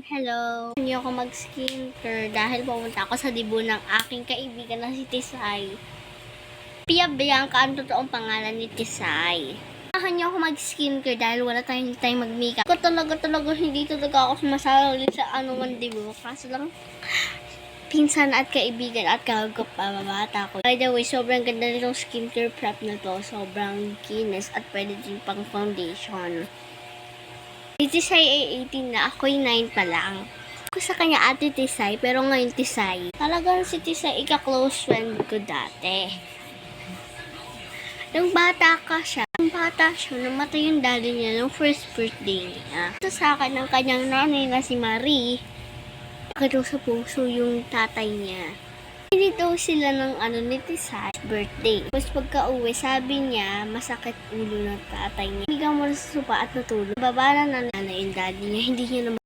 Hello. Hindi ako mag-skincare dahil pumunta ako sa dibo ng aking kaibigan na si Tisay. Pia Bianca ang totoong pangalan ni Tisay. Samahan niyo ako mag-skincare dahil wala tayong time mag-makeup. Ako talaga hindi talaga ako sumasali sa anuman dibo. Kaso lang, pinsan at kaibigan at kagop pababata ko. By the way, sobrang ganda nitong skincare prep na to. Sobrang kinis at pwede din pang foundation. Si Tisay ay 18 na, ako'y 9 pa lang. Ako sa kanya ate Tisay, pero ngayon Tisay. Talagang si Tisay ika-close friend ko dati. Nung bata siya, namatay yung daddy niya nung first birthday niya. Ito sa akin ng kanyang nanay na si Marie. Nakita sa puso yung tatay niya. Hindi daw sila ng ni Tisay birthday. Tapos pagka-uwi, sabi niya, masakit ulo ng tatay niya. Higa mo na sa sopa at natulog. Babala na nanay yung daddy niya, hindi niya naman